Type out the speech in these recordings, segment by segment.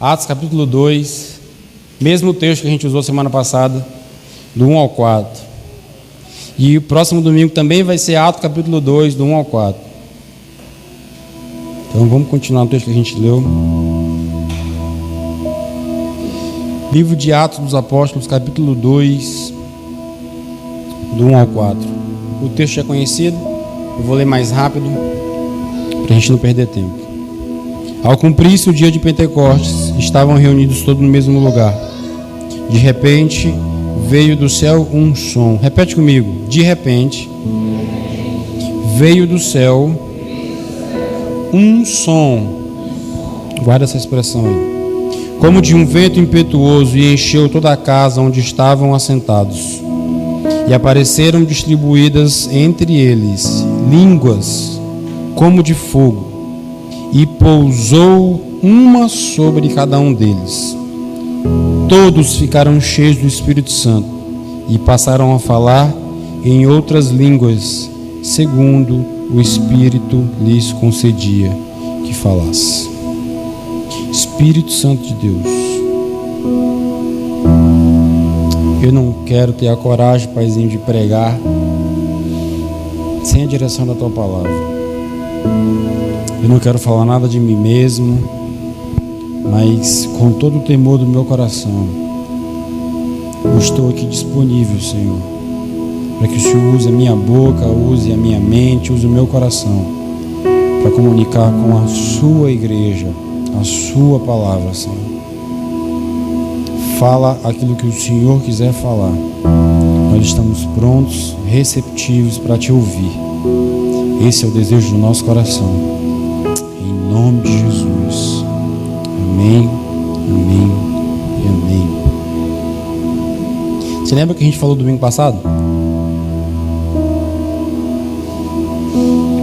Atos capítulo 2, mesmo texto que a gente usou semana passada, do 1 ao 4. E o próximo domingo também vai ser Atos capítulo 2, do 1 ao 4. Então vamos continuar o texto que a gente leu. Livro de Atos dos Apóstolos, capítulo 2, do 1 ao 4. O texto é conhecido, eu vou ler mais rápido, para a gente não perder tempo. Ao cumprir-se o dia de Pentecostes, estavam reunidos todos no mesmo lugar. De repente, veio do céu um som. Repete comigo. De repente, veio do céu um som. Guarda essa expressão aí. Como de um vento impetuoso, e encheu toda a casa onde estavam assentados. E apareceram distribuídas entre eles línguas como de fogo, e pousou uma sobre cada um deles. Todos ficaram cheios do Espírito Santo e passaram a falar em outras línguas, segundo o Espírito lhes concedia que falasse. Espírito Santo de Deus, eu não quero ter a coragem, Paizinho, de pregar sem a direção da Tua Palavra. Eu não quero falar nada de mim mesmo, mas com todo o temor do meu coração, eu estou aqui disponível, Senhor, para que o Senhor use a minha boca, use a minha mente, use o meu coração, para comunicar com a Sua igreja, a Sua palavra, Senhor. Fala aquilo que o Senhor quiser falar. Nós estamos prontos, receptivos para Te ouvir. Esse é o desejo do nosso coração. Em nome de Jesus. Amém, amém e amém. Você lembra que a gente falou domingo passado?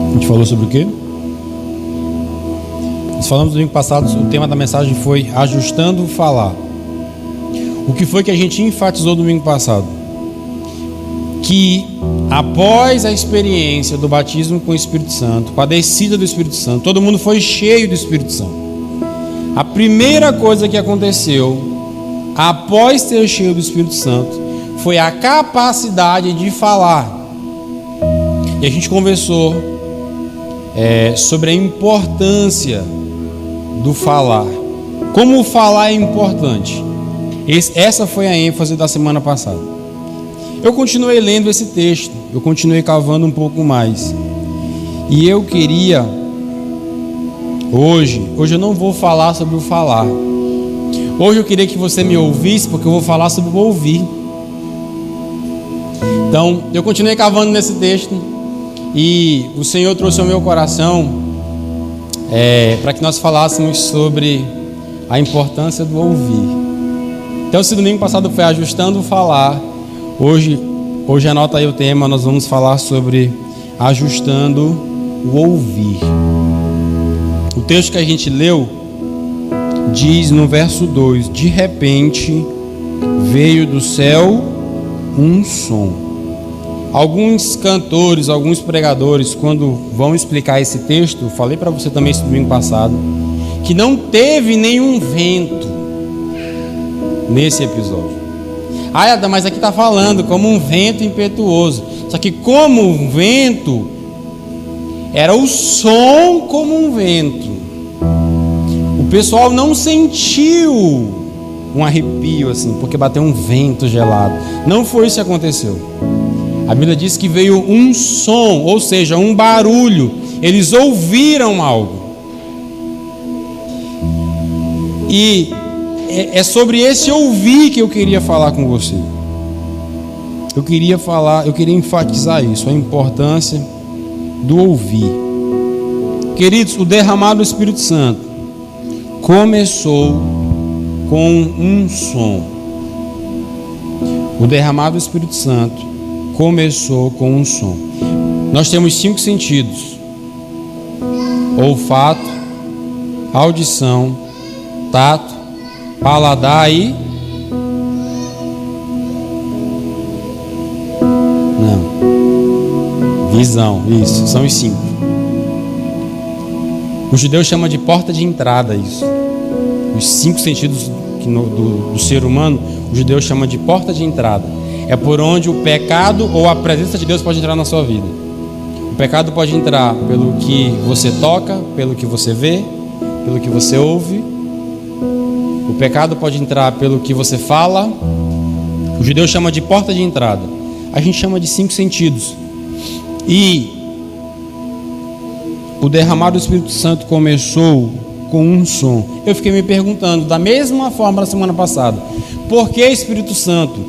A gente falou sobre o quê? Nós falamos domingo passado, o tema da mensagem foi ajustando o falar. O que foi que a gente enfatizou domingo passado? Que após a experiência do batismo com o Espírito Santo, com a descida do Espírito Santo, todo mundo foi cheio do Espírito Santo. A primeira coisa que aconteceu após ter cheio do Espírito Santo foi a capacidade de falar. E a gente conversou sobre a importância do falar. Como o falar é importante. Essa foi a ênfase da semana passada. Eu continuei lendo esse texto, eu continuei cavando um pouco mais. E eu queria, hoje eu não vou falar sobre o falar. Hoje eu queria que você me ouvisse, porque eu vou falar sobre o ouvir. Então, eu continuei cavando nesse texto, e o Senhor trouxe ao meu coração para que nós falássemos sobre a importância do ouvir. Então, se domingo passado foi ajustando o falar, hoje anota aí o tema, nós vamos falar sobre ajustando o ouvir. O texto que a gente leu diz no verso 2: de repente veio do céu um som. Alguns cantores, alguns pregadores, quando vão explicar esse texto, eu falei para você também esse domingo passado, que não teve nenhum vento nesse episódio. Adam, mas aqui está falando como um vento impetuoso. Só que como um vento, era o som como um vento. O pessoal não sentiu um arrepio assim, porque bateu um vento gelado. Não foi isso que aconteceu. A Bíblia diz que veio um som, ou seja, um barulho. Eles ouviram algo. E é sobre esse ouvir que eu queria falar com você. Eu queria enfatizar isso, a importância do ouvir. Queridos, o derramar do Espírito Santo começou com um som. O derramar do Espírito Santo começou com um som. Nós temos 5 sentidos: olfato, audição, tato, paladar e visão. Isso, são os 5. O judeu chama de porta de entrada isso. os 5 sentidos do ser humano, o judeu chama de porta de entrada. É por onde o pecado ou a presença de Deus pode entrar na sua vida. O pecado pode entrar pelo que você toca, pelo que você vê, pelo que você ouve. O pecado pode entrar pelo que você fala. O judeu chama de porta de entrada. A gente chama de 5 sentidos. E o derramar do Espírito Santo começou com um som. Eu fiquei me perguntando, da mesma forma da semana passada, por que Espírito Santo?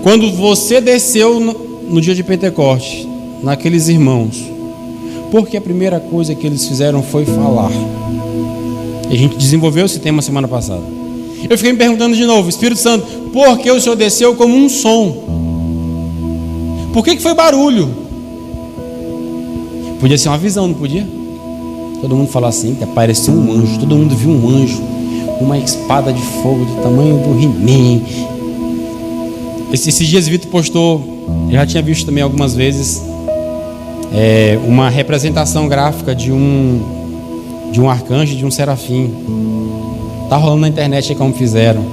Quando você desceu no dia de Pentecostes, naqueles irmãos, porque a primeira coisa que eles fizeram foi falar. E a gente desenvolveu esse tema semana passada. Eu fiquei me perguntando de novo, Espírito Santo, por que o Senhor desceu como um som? Por que foi barulho? Podia ser uma visão, não podia? Todo mundo fala assim, que apareceu um anjo. Todo mundo viu um anjo, uma espada de fogo do tamanho do He-Man. Esses dias Vitor postou, eu já tinha visto também algumas vezes, uma representação gráfica de um arcanjo, de um serafim. Tá rolando na internet aí como fizeram.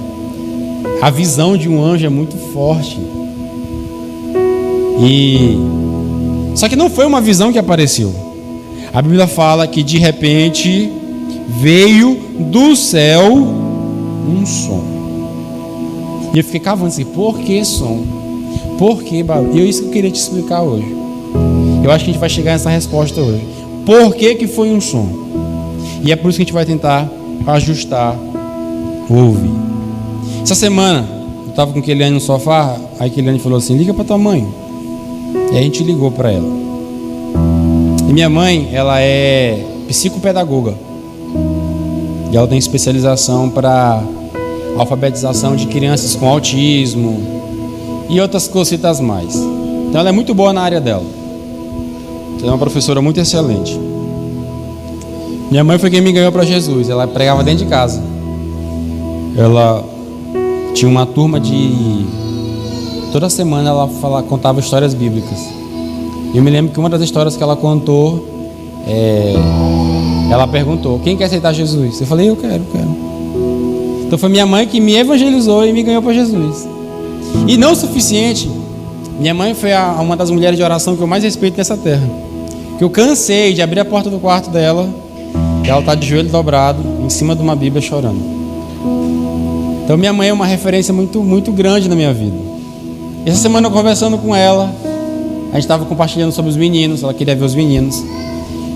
A visão de um anjo é muito forte. Só que não foi uma visão que apareceu. A Bíblia fala que de repente veio do céu um som. E eu fiquei cavando assim, por que som? Por que barulho? E é isso que eu queria te explicar hoje. Eu acho que a gente vai chegar nessa resposta hoje. Por que foi um som? E é por isso que a gente vai tentar ajustar o ouvir. Essa semana, eu estava com a Keliane no sofá, aí a Keliane falou assim, liga para tua mãe. E a gente ligou para ela. E minha mãe, ela é psicopedagoga. E ela tem especialização para alfabetização de crianças com autismo e outras cositas mais. Então ela é muito boa na área dela. Ela é uma professora muito excelente. Minha mãe foi quem me ganhou para Jesus. Ela pregava dentro de casa. Ela tinha uma turma de... Toda semana ela contava histórias bíblicas. E eu me lembro que uma das histórias que ela contou, ela perguntou, quem quer aceitar Jesus? Eu falei, eu quero. Então foi minha mãe que me evangelizou e me ganhou para Jesus. E não o suficiente, minha mãe foi uma das mulheres de oração que eu mais respeito nessa terra. Que eu cansei de abrir a porta do quarto dela, e ela está de joelho dobrado, em cima de uma Bíblia chorando. Então minha mãe é uma referência muito, muito grande na minha vida. Essa semana eu conversando com ela, a gente estava compartilhando sobre os meninos, ela queria ver os meninos.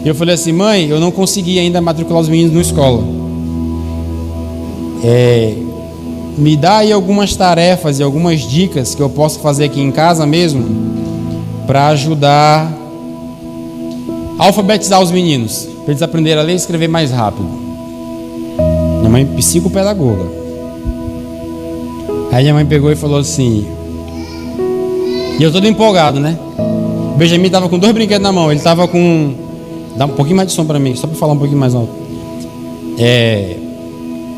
E eu falei assim, mãe, eu não consegui ainda matricular os meninos na escola. Me dá aí algumas tarefas e algumas dicas que eu posso fazer aqui em casa mesmo, para ajudar a alfabetizar os meninos, para eles aprenderem a ler e escrever mais rápido. Minha mãe é psicopedagoga. Aí minha mãe pegou e falou assim, e eu todo empolgado, né? O Benjamin estava com 2 brinquedos na mão. Ele estava com... Dá um pouquinho mais de som para mim, só para falar um pouquinho mais alto.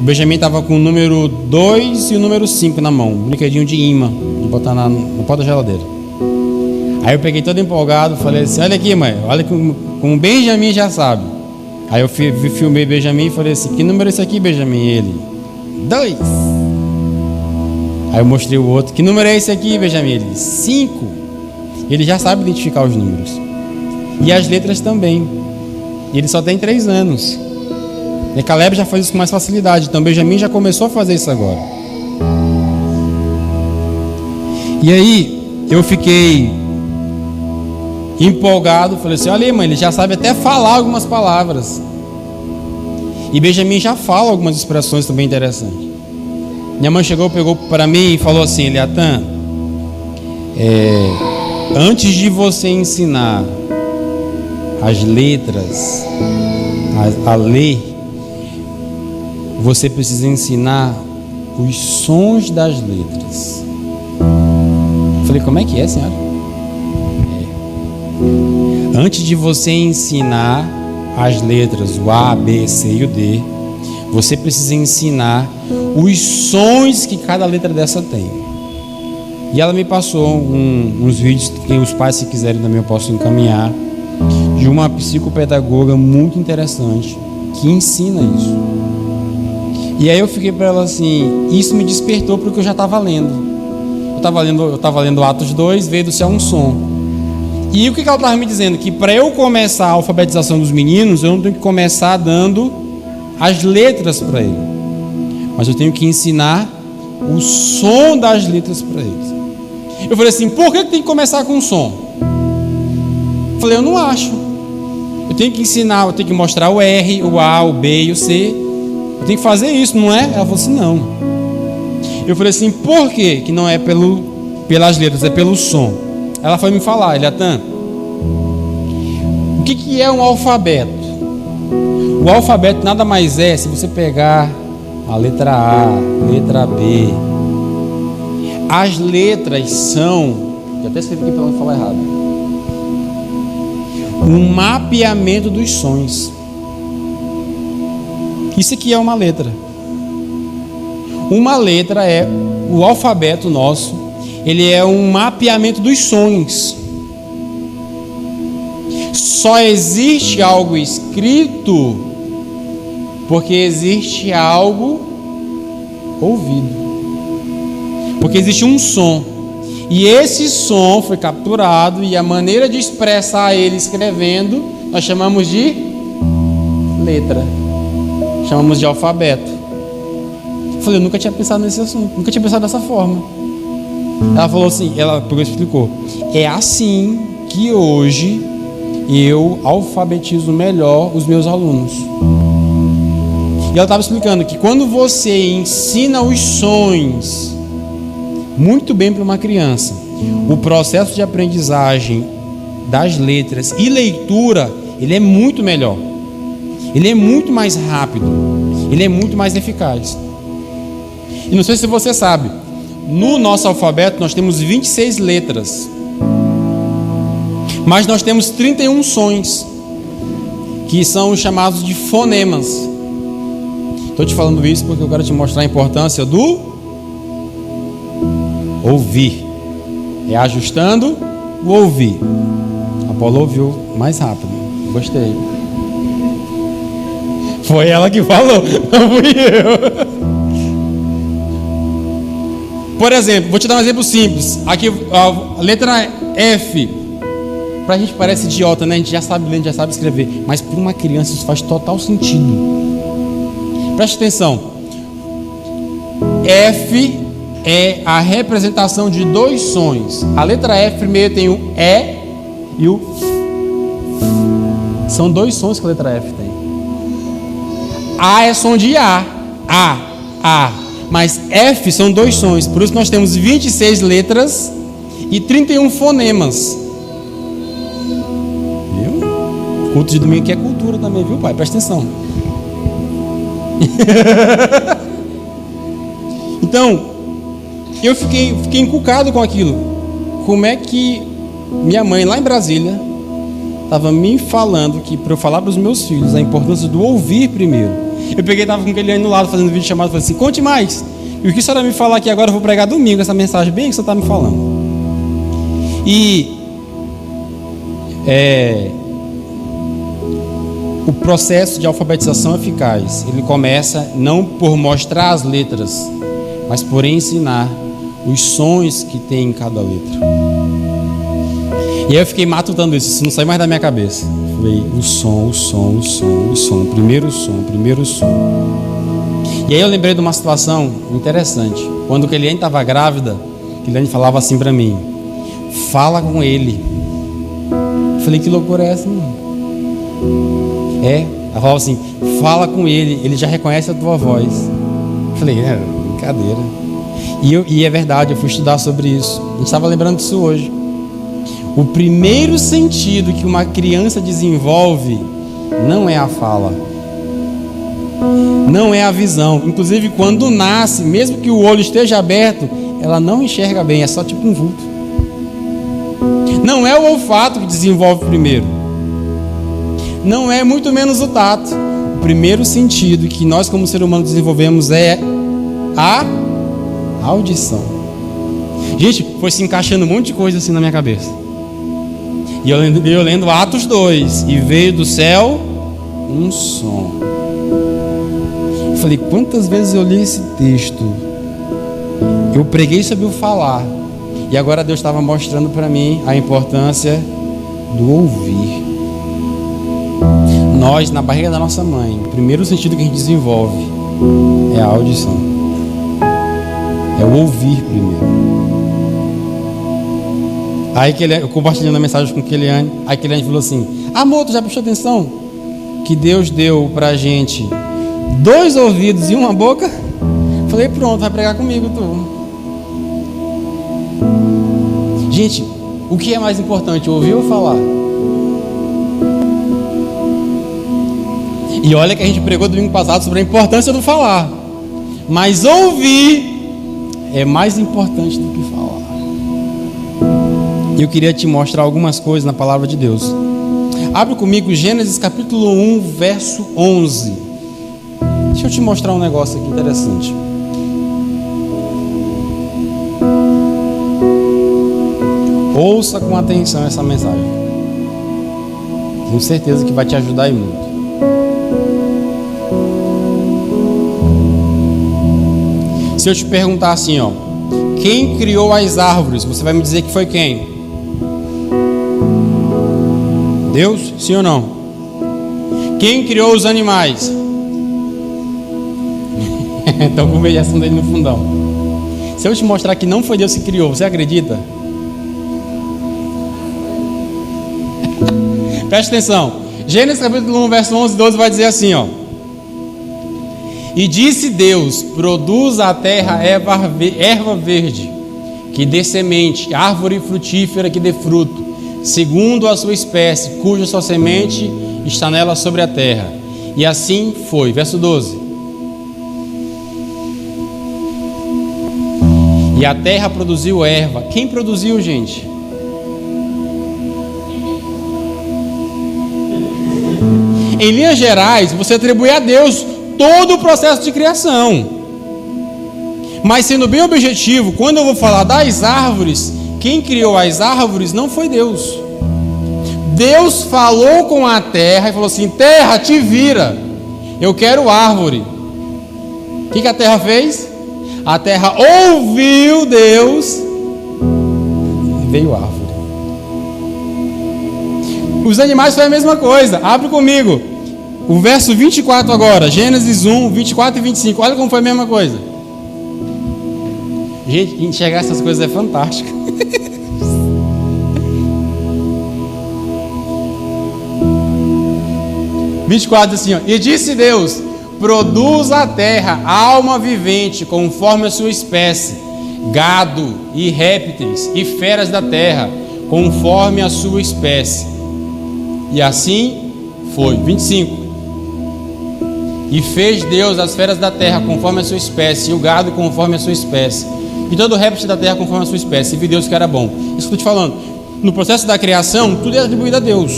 O Benjamin estava com o número 2 e o número 5 na mão. Um brinquedinho de imã, de botar na porta da geladeira. Aí eu peguei todo empolgado, falei assim, olha aqui, mãe, olha como o Benjamin já sabe. Aí eu filmei o Benjamin e falei assim, que número é esse aqui, Benjamin? Ele, 2. Aí eu mostrei o outro, que número é esse aqui, Benjamin? Ele, 5. Ele já sabe identificar os números. E as letras também. E ele só tem 3 anos. E Caleb já faz isso com mais facilidade. Então Benjamin já começou a fazer isso agora. E aí eu fiquei empolgado. Falei assim, olha aí, mãe, ele já sabe até falar algumas palavras. E Benjamin já fala algumas expressões também interessantes. Minha mãe chegou, pegou para mim e falou assim, Eliatan, antes de você ensinar as letras a ler, você precisa ensinar os sons das letras. Eu falei, como é que é, senhora? Antes de você ensinar as letras, o A, B, C e o D, você precisa ensinar os sons que cada letra dessa tem. E ela me passou uns vídeos que os pais, se quiserem também, eu posso encaminhar, de uma psicopedagoga muito interessante que ensina isso. E aí eu fiquei para ela assim, isso me despertou para o que eu já estava lendo. Eu estava lendo Atos 2, veio do céu um som. E o que ela estava me dizendo? Que para eu começar a alfabetização dos meninos, eu não tenho que começar dando as letras para ele, mas eu tenho que ensinar o som das letras para eles. Eu falei assim, por que tem que começar com o som? Eu falei, eu não acho. Eu tenho que ensinar, eu tenho que mostrar o R, o A, o B e o C. Eu tenho que fazer isso, não é? Ela falou assim, não. Eu falei assim, por quê? Que não é pelas letras, é pelo som. Ela foi me falar, Eliatan, o que é um alfabeto? O alfabeto nada mais é, se você pegar a letra A, letra B, as letras são, eu até escrevi aqui para não falar errado, um mapeamento dos sons. Isso aqui é uma letra. Uma letra é o alfabeto nosso, ele é um mapeamento dos sons. Só existe algo escrito porque existe algo ouvido. Porque existe um som. E esse som foi capturado e a maneira de expressar ele escrevendo, nós chamamos de letra. Chamamos de alfabeto. Eu falei, eu nunca tinha pensado nesse assunto, nunca tinha pensado dessa forma. Ela falou assim, ela explicou, é assim que hoje eu alfabetizo melhor os meus alunos. E ela estava explicando que quando você ensina os sons muito bem para uma criança, o processo de aprendizagem das letras e leitura, ele é muito melhor. Ele é muito mais rápido. Ele é muito mais eficaz. E não sei se você sabe, no nosso alfabeto nós temos 26 letras. Mas nós temos 31 sons, que são os chamados de fonemas. Estou te falando isso porque eu quero te mostrar a importância do ouvir. É ajustando o ouvir. A Paula ouviu mais rápido. Gostei. Foi ela que falou, não fui eu. Por exemplo, vou te dar um exemplo simples. Aqui a letra F. Pra gente parece idiota, né? A gente já sabe ler, a gente já sabe escrever. Mas para uma criança isso faz total sentido. Preste atenção. F é a representação de dois sons. A letra F primeiro tem o E e o F. São dois sons que a letra F tem. A é som de A. A. Mas F são dois sons. Por isso nós temos 26 letras e 31 fonemas. Viu? Culto de domingo aqui é cultura também, viu, pai? Presta atenção. Então, eu fiquei encucado com aquilo. Como é que minha mãe lá em Brasília estava me falando que para eu falar para os meus filhos a importância do ouvir primeiro. Eu peguei, estava com aquele aí no lado fazendo vídeo chamado, falei assim, conte mais. E o que a senhora me falar aqui agora, eu vou pregar domingo essa mensagem bem que você está me falando. E o processo de alfabetização eficaz, ele começa não por mostrar as letras, mas por ensinar os sons que tem em cada letra. E aí eu fiquei matutando isso não sai mais da minha cabeça. Falei, o som, primeiro som. E aí eu lembrei de uma situação interessante. Quando a Keliane estava grávida, a Keliane falava assim para mim, fala com ele. Eu falei, que loucura é essa, mano? Ela falava assim, fala com ele, ele já reconhece a tua voz. Eu falei, brincadeira. E é verdade, eu fui estudar sobre isso. A gente estava lembrando disso hoje. O primeiro sentido que uma criança desenvolve não é a fala, não é a visão. Inclusive, quando nasce, mesmo que o olho esteja aberto, ela não enxerga bem, é só tipo um vulto. Não é o olfato que desenvolve primeiro, não é muito menos o tato. O primeiro sentido que nós como ser humano desenvolvemos é a audição. Gente, foi se encaixando um monte de coisa assim na minha cabeça. E eu lendo Atos 2, e veio do céu um som. Eu falei, quantas vezes eu li esse texto? Eu preguei sobre o falar. E agora Deus estava mostrando para mim a importância do ouvir. Nós, na barriga da nossa mãe, o primeiro sentido que a gente desenvolve é a audição. É o ouvir primeiro. Aí eu compartilhando a mensagem com Keliane, aí Keliane falou assim, amor, tu já prestou atenção? Que Deus deu pra gente 2 ouvidos e uma boca? Falei, pronto, vai pregar comigo tu. Gente, o que é mais importante, ouvir ou falar? E olha que a gente pregou domingo passado sobre a importância do falar. Mas ouvir é mais importante do que falar. E eu queria te mostrar algumas coisas na palavra de Deus. Abre comigo Gênesis capítulo 1, verso 11. Deixa eu te mostrar um negócio aqui interessante. Ouça com atenção essa mensagem. Tenho certeza que vai te ajudar aí muito. Se eu te perguntar assim, ó, quem criou as árvores? Você vai me dizer que foi quem? Deus? Sim ou não? Quem criou os animais? Estão com mediação dele no fundão. Se eu te mostrar que não foi Deus que criou, você acredita? Preste atenção. Gênesis capítulo 1, verso 11 e 12 vai dizer assim, ó. E disse Deus, produza a terra erva verde, que dê semente, árvore frutífera que dê fruto, segundo a sua espécie, cuja sua semente está nela sobre a terra. E assim foi. Verso 12. E a terra produziu erva. Quem produziu, gente? Em linhas gerais, você atribui a Deus todo o processo de criação. Mas sendo bem objetivo, quando eu vou falar das árvores, quem criou as árvores não foi Deus. Deus falou com a terra e falou assim, terra, te vira, eu quero árvore. O que a terra fez? A terra ouviu Deus e veio árvore. Os animais foi a mesma coisa. Abre comigo o verso 24 agora, Gênesis 1, 24 e 25. Olha como foi a mesma coisa. Gente, enxergar essas coisas é fantástico. Diz assim, ó, e disse Deus, produz a terra alma vivente, conforme a sua espécie, gado e répteis e feras da terra, conforme a sua espécie. E assim foi. 25. E fez Deus as feras da terra conforme a sua espécie, e o gado conforme a sua espécie, e todo o réptil da terra conforme a sua espécie. E viu Deus que era bom. Isso que eu estou te falando. No processo da criação, tudo é atribuído a Deus.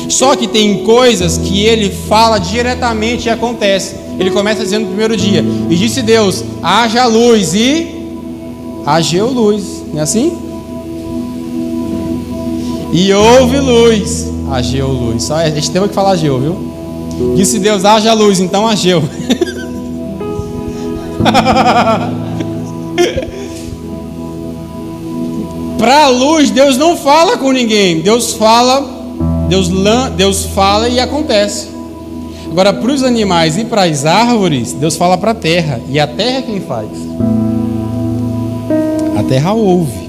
Só que tem coisas que ele fala diretamente e acontece. Ele começa dizendo no primeiro dia, e disse Deus, haja luz, e hageu luz. Não é assim? E houve luz, hageu luz. Só a gente tem que falar hageu, viu? Disse Deus, haja luz, então hageu. Para a luz, Deus não fala com ninguém. Deus fala e acontece. Agora, para os animais e para as árvores, Deus fala para a terra. E a terra quem faz? A terra ouve.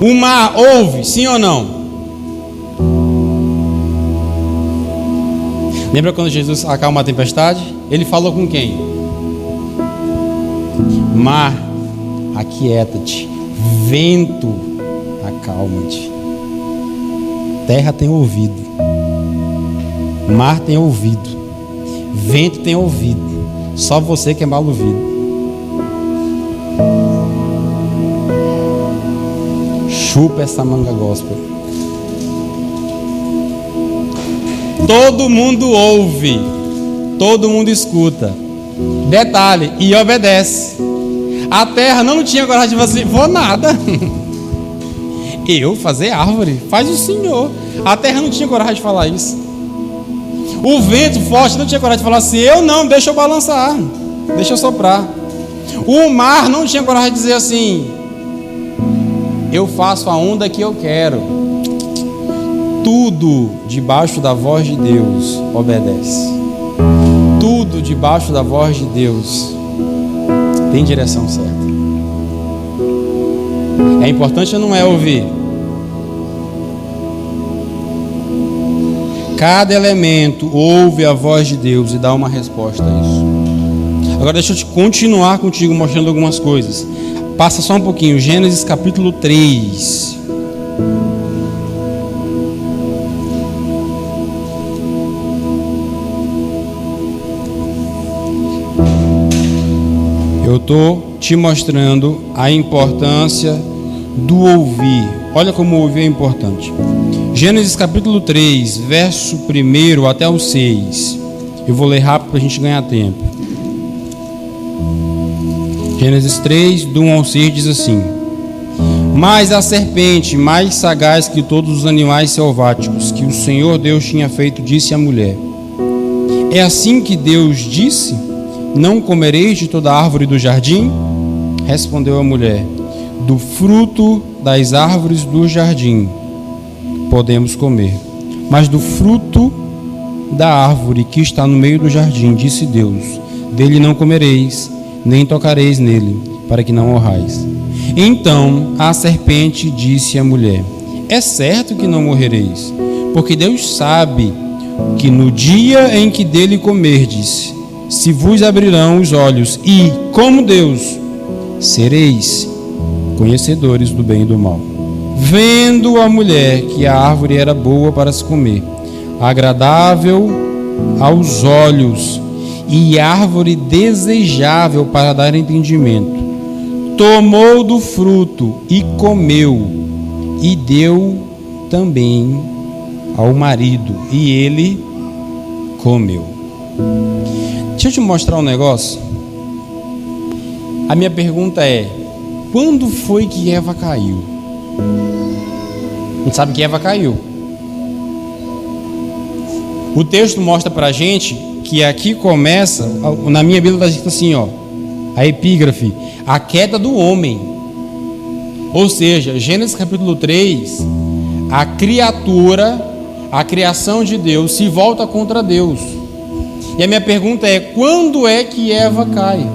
O mar ouve, sim ou não? Lembra quando Jesus acalma a tempestade? Ele falou com quem? Mar, aquieta-te. Vento, acalma-te. Terra tem ouvido. Mar tem ouvido. Vento tem ouvido. Só você que é mal ouvido. Chupa essa manga gospel. Todo mundo ouve, todo mundo escuta. Detalhe, e obedece. A terra não tinha coragem de fazer, vou nada. Eu fazer árvore, faz o Senhor. A terra não tinha coragem de falar isso. O vento forte não tinha coragem de falar assim: eu não, deixa eu balançar, deixa eu soprar. O mar não tinha coragem de dizer assim: eu faço a onda que eu quero. Tudo debaixo da voz de Deus obedece. Tudo debaixo da voz de Deus tem direção certa. É importante não é ouvir. Cada elemento ouve a voz de Deus e dá uma resposta a isso. Agora deixa eu continuar contigo mostrando algumas coisas. Passa só um pouquinho. Gênesis capítulo 3. Eu estou te mostrando a importância do ouvir. Olha como ouvir é importante. Gênesis capítulo 3, verso 1 até o 6. Eu vou ler rápido para a gente ganhar tempo. Gênesis 3, do 1 ao 6 diz assim: Mas a serpente, mais sagaz que todos os animais selváticos que o Senhor Deus tinha feito, disse à mulher: É assim que Deus disse: Não comereis de toda árvore do jardim? Respondeu a mulher: Do fruto das árvores do jardim podemos comer, mas do fruto da árvore que está no meio do jardim, disse Deus: Dele não comereis, nem tocareis nele, para que não morrais. Então a serpente disse à mulher: É certo que não morrereis, porque Deus sabe que no dia em que dele comerdes, se vos abrirão os olhos e, como Deus, sereis conhecedores do bem e do mal. Vendo a mulher que a árvore era boa para se comer, agradável aos olhos e árvore desejável para dar entendimento, tomou do fruto e comeu, e deu também ao marido, e ele comeu. Deixa eu te mostrar um negócio. A minha pergunta é: quando foi que Eva caiu? A gente sabe que Eva caiu. O texto mostra pra gente que aqui começa, na minha Bíblia está escrito assim, ó, a epígrafe: a queda do homem. Ou seja, Gênesis capítulo 3, a criatura, a criação de Deus se volta contra Deus. E a minha pergunta é: quando é que Eva cai?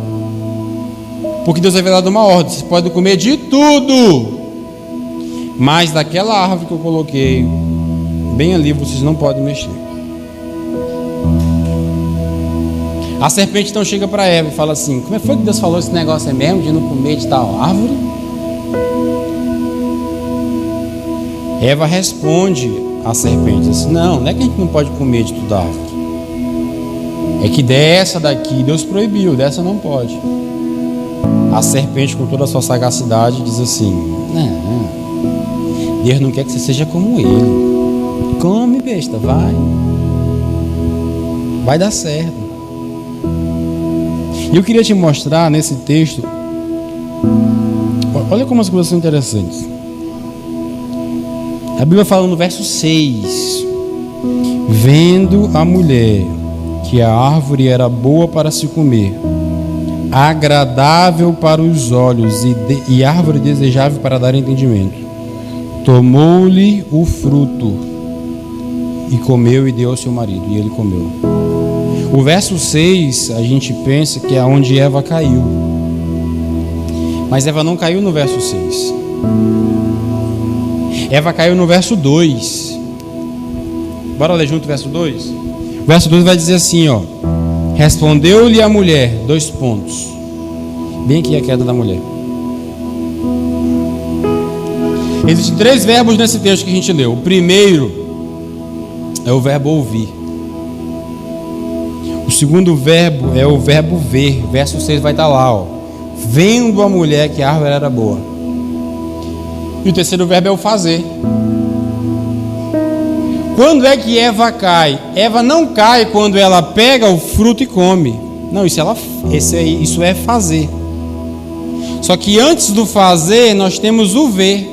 Porque Deus havia dado uma ordem: vocês podem comer de tudo, mas daquela árvore que eu coloquei bem ali, vocês não podem mexer. A serpente então chega para Eva e fala assim: como é que foi que Deus falou esse negócio é mesmo de não comer de tal árvore? Eva responde à serpente assim: não é que a gente não pode comer de toda árvore, é que dessa daqui Deus proibiu, dessa não pode. A serpente, com toda a sua sagacidade, diz assim: não, Deus não quer que você seja como ele. Come, besta, vai dar certo. E eu queria te mostrar nesse texto, olha como as coisas são interessantes. A Bíblia fala no verso 6: vendo a mulher que a árvore era boa para se comer, agradável para os olhos e árvore desejável para dar entendimento, tomou-lhe o fruto e comeu e deu ao seu marido, e ele comeu. O verso 6, a gente pensa que é onde Eva caiu, mas Eva não caiu no verso 6. Eva caiu no verso 2. Bora ler junto o verso 2? O verso 2 vai dizer assim, ó: respondeu-lhe a mulher, 2 pontos. Bem aqui a queda da mulher. Existem 3 verbos nesse texto que a gente leu. O primeiro é o verbo ouvir. O segundo verbo é o verbo ver. Verso 6 vai estar lá, ó: vendo a mulher que a árvore era boa. E o terceiro verbo é o fazer. Quando é que Eva cai? Eva não cai quando ela pega o fruto e come. Não, isso é fazer. Só que antes do fazer, nós temos o ver.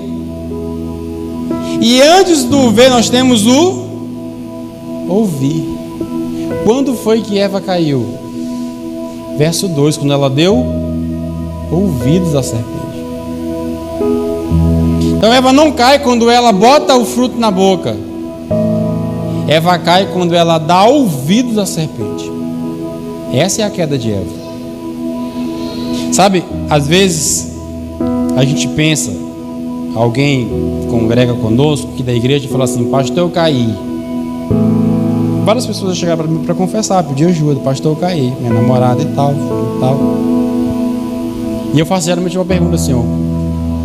E antes do ver, nós temos o ouvir. Quando foi que Eva caiu? Verso 2, quando ela deu ouvidos à serpente. Então Eva não cai quando ela bota o fruto na boca. Eva cai quando ela dá ouvidos à serpente. Essa é a queda de Eva. Sabe, às vezes a gente pensa, alguém congrega conosco, que da igreja, e fala assim: pastor, eu caí. Várias pessoas chegaram para mim para confessar, pedir ajuda: pastor, eu caí, minha namorada e tal. E eu faço geralmente uma pergunta assim: ó,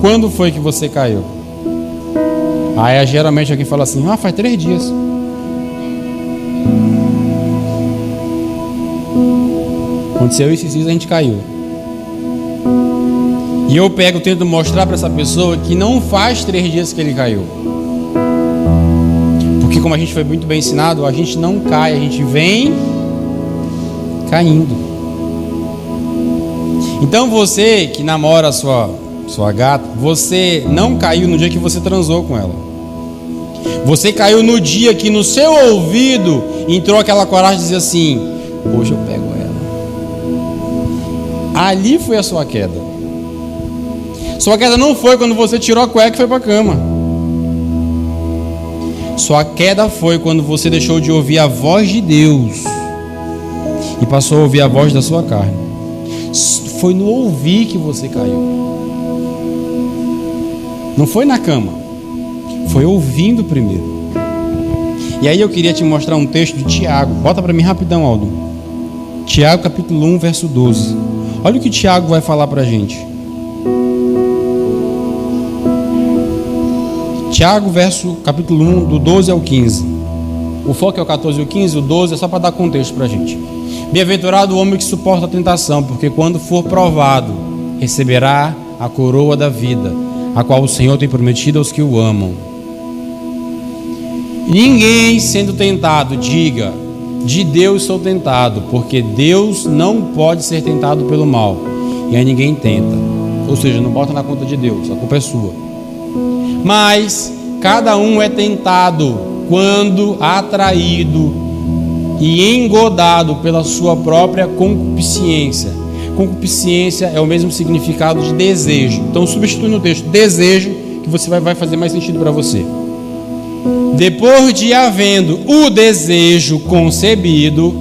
quando foi que você caiu? Aí geralmente alguém fala assim: faz 3 dias. Aconteceu isso, a gente caiu. E eu tento mostrar para essa pessoa que não faz 3 dias que ele caiu. Porque como a gente foi muito bem ensinado, a gente não cai, a gente vem caindo. Então você que namora a sua gata, você não caiu no dia que você transou com ela. Você caiu no dia que no seu ouvido entrou aquela coragem de dizer assim: hoje eu pego ela. Ali foi a sua queda. Sua queda não foi quando você tirou a cueca e foi para a cama. Sua queda foi quando você deixou de ouvir a voz de Deus e passou a ouvir a voz da sua carne. Foi no ouvir que você caiu. Não foi na cama. Foi ouvindo primeiro. E aí eu queria te mostrar um texto de Tiago. Bota para mim rapidão, Aldo. Tiago capítulo 1, verso 12. Olha o que Tiago vai falar para a gente. Tiago, capítulo 1, do 12 ao 15. O foco é o 14 e o 15, o 12 é só para dar contexto para a gente. Bem-aventurado o homem que suporta a tentação, porque quando for provado, receberá a coroa da vida, a qual o Senhor tem prometido aos que o amam. Ninguém sendo tentado diga: de Deus sou tentado, porque Deus não pode ser tentado pelo mal, e aí ninguém tenta. Ou seja, não bota na conta de Deus, a culpa é sua. Mas cada um é tentado quando atraído e engodado pela sua própria concupiscência. Concupiscência é o mesmo significado de desejo. Então substitui no texto desejo, que você vai fazer mais sentido para você. Depois de havendo o desejo concebido,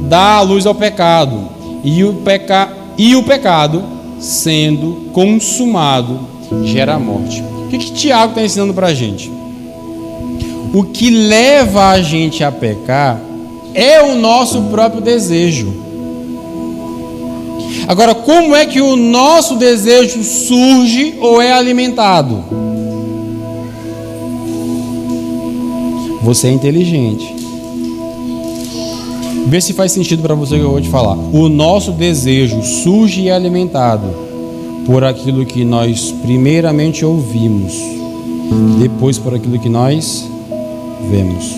dá a luz ao pecado, e o pecado, sendo consumado, gera a morte. O que Tiago está ensinando para a gente? O que leva a gente a pecar é o nosso próprio desejo. Agora, como é que o nosso desejo surge ou é alimentado? Você é inteligente. Vê se faz sentido para você o que eu vou te falar. O nosso desejo surge e é alimentado por aquilo que nós primeiramente ouvimos, depois por aquilo que nós vemos.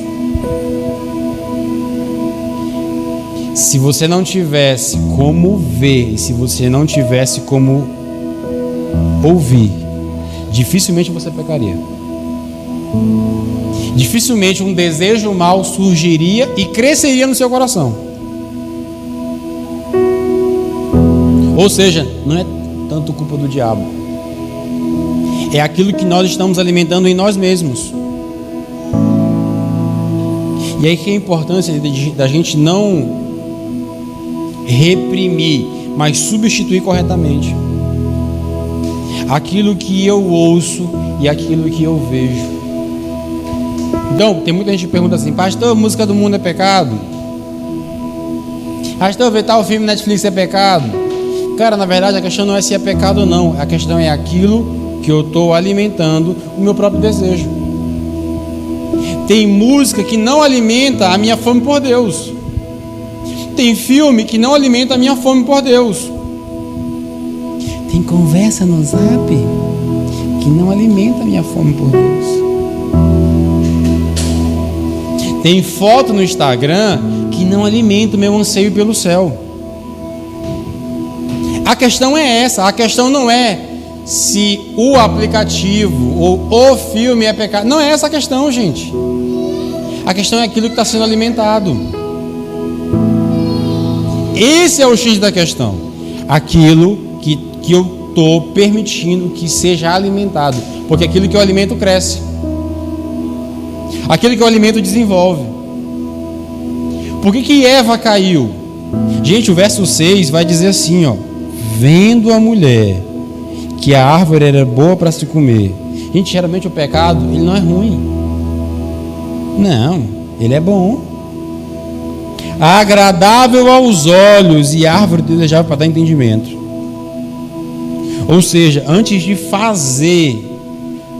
Se você não tivesse como ver, e se você não tivesse como ouvir, dificilmente você pecaria. Dificilmente um desejo mau surgiria e cresceria no seu coração. Ou seja, não é tanto culpa do diabo, é aquilo que nós estamos alimentando em nós mesmos. E aí que é a importância da gente não reprimir, mas substituir corretamente aquilo que eu ouço e aquilo que eu vejo. Então, tem muita gente que pergunta assim: pastor, música do mundo é pecado? Pastor, ver tal filme Netflix é pecado? Cara, na verdade a questão não é se é pecado ou não. A questão é aquilo que eu estou alimentando o meu próprio desejo. Tem música que não alimenta a minha fome por Deus. Tem filme que não alimenta a minha fome por Deus. Tem conversa no Zap que não alimenta a minha fome por Deus. Tem foto no Instagram que não alimenta o meu anseio pelo céu. A questão é essa. A questão não é se o aplicativo ou o filme é pecado. Não é essa a questão, gente. A questão é aquilo que está sendo alimentado. Esse é o X da questão. Aquilo que eu estou permitindo que seja alimentado. Porque aquilo que eu alimento cresce. Aquilo que eu alimento desenvolve. Por que Eva caiu? Gente, o verso 6 vai dizer assim, ó: vendo a mulher que a árvore era boa para se comer. Gente, geralmente o pecado, ele não é ruim. Não, ele é bom. Agradável aos olhos e árvore desejável para dar entendimento. Ou seja, antes de fazer,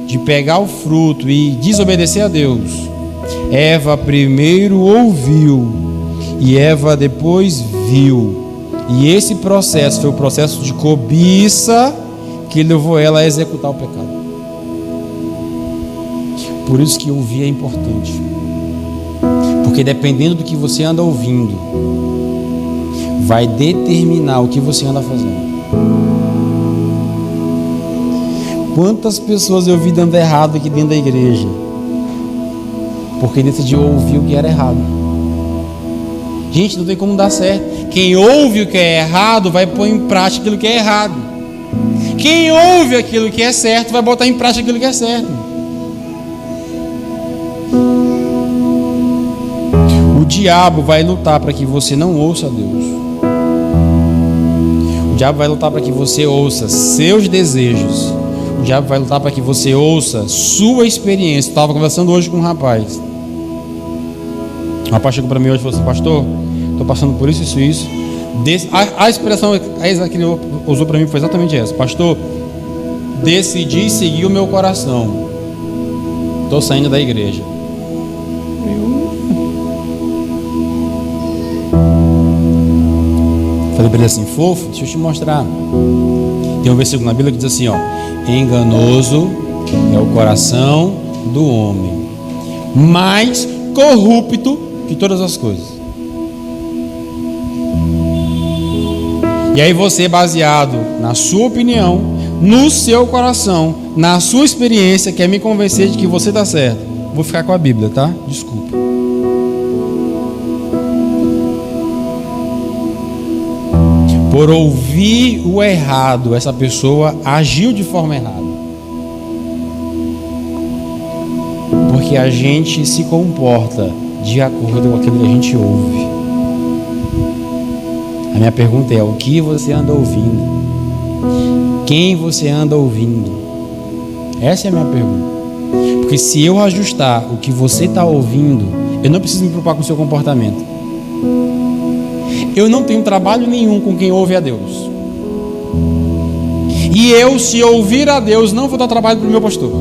de pegar o fruto e desobedecer a Deus, Eva primeiro ouviu e Eva depois viu. E esse processo foi o processo de cobiça que levou ela a executar o pecado. Por isso que ouvir é importante. Porque dependendo do que você anda ouvindo, vai determinar o que você anda fazendo. Quantas pessoas eu vi dando errado aqui dentro da igreja? Porque decidiu ouvir o que era errado. Gente, não tem como dar certo. Quem ouve o que é errado vai pôr em prática aquilo que é errado. Quem ouve aquilo que é certo vai botar em prática aquilo que é certo. O diabo vai lutar para que você não ouça a Deus. O diabo vai lutar para que você ouça seus desejos. O diabo vai lutar para que você ouça sua experiência. Eu estava conversando hoje com um rapaz. O rapaz chegou para mim hoje e falou assim: pastor, estou passando por isso, isso. A expressão que ele usou para mim foi exatamente essa: pastor, decidi seguir o meu coração. Estou saindo da igreja. Falei para ele assim: fofo, deixa eu te mostrar. Tem um versículo na Bíblia que diz assim, ó: enganoso é o coração do homem, mais corrupto que todas as coisas. E aí você, baseado na sua opinião, no seu coração, na sua experiência, quer me convencer de que você está certo. Vou ficar com a Bíblia, tá? Desculpa. Por ouvir o errado, essa pessoa agiu de forma errada. Porque a gente se comporta de acordo com aquilo que a gente ouve. A minha pergunta é: o que você anda ouvindo? Quem você anda ouvindo? Essa é a minha pergunta. Porque se eu ajustar o que você está ouvindo, eu não preciso me preocupar com o seu comportamento. Eu não tenho trabalho nenhum com quem ouve a Deus. E eu, se ouvir a Deus, não vou dar trabalho para o meu pastor.